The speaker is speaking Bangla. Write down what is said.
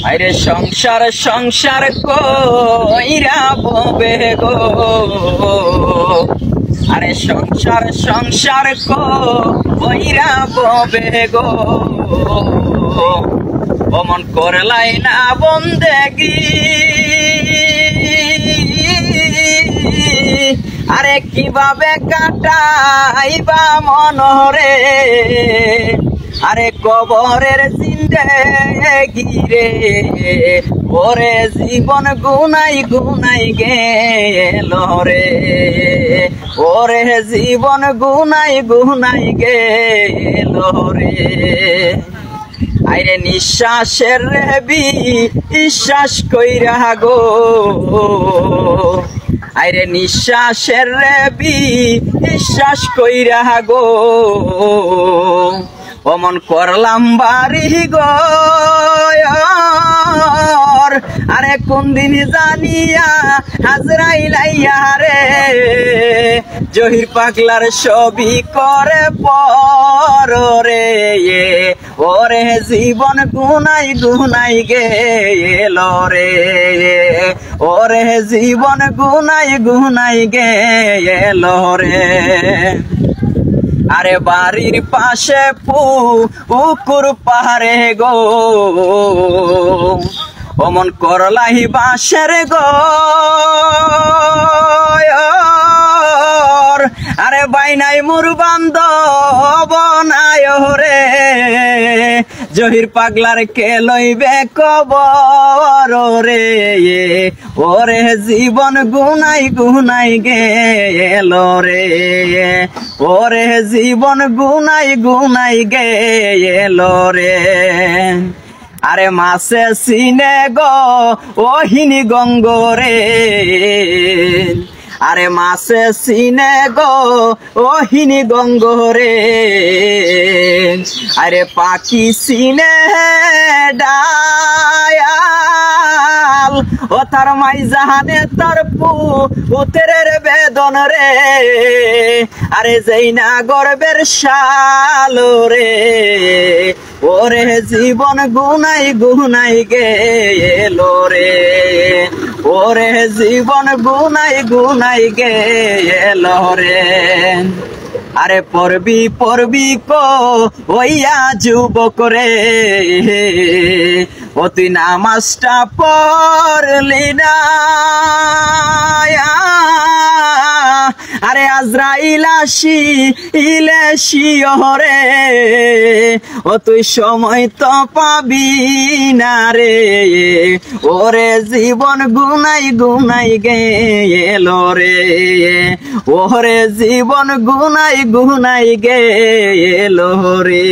আরে সংসার সংসার কইরা ববে গো, আরে সংসার সংসার কইরা ববে গো, অমন করলাই না বন্দেগি। আরে কিভাবে কাটাইবা মনরে, আরে কবরের জিন্দেগি রে, ওরে জীবন গুনাই গুনাই গেল রে, ওরে জীবন গুনাই গুনাই গেল রে। আইরে নিঃশ্বাসের বিশ্বাস কইরা গো, আইরে নিঃশ্বাসের বিশ্বাস কইরা গো, অমন করলাম বাড়ি গো। আরে কোন দিন জানিয়া হাজরাইল আইয়া রে, জহির পাগলার ছবি করে পর রে, ওরে জীবন গুনাই গুনাই গেল রে, ওরে জীবন গুনাই গুনাই গেল রে। আরে বাড়ির পাশে পুকুর পাহাড়ে গো, অমন করলাই বাঁশের গো। আরে বাইনাই মুর বান্ধব নাই রে, জহির পাগলার কে লইবে কবর রে, ওরে জীবন গুনাই গুনাই গেল রে, ওরে জীবন গুনাই গুনাই গেল রে। আরে মাসে সিনে গো ওহিনী গঙ্গরে, আরে মাসে সিনে গো ওহিনী গঙ্গরে, আরে পাখি সিনে ডায়াল, ও তার মাই জাহানে তার পুতের বেদন রে, আরে যেই না গর্বের শাল রে, ওরে জীবন গুনাই গুনাই গেল রে, ওরে জীবন গুনাই গুনাই গেল রে। আরে পড়বি পড়বি কইয়া যুবক রে, ও তুই নামাজটা পড়লি না, আরে আজরাইল আসিলে শিয়রে, ও তুই সময় তো পাবি না রে, ওরে জীবন গুনাই গুনাই গেল রে, ওরে জীবন গুনাই গুনাই গেল রে।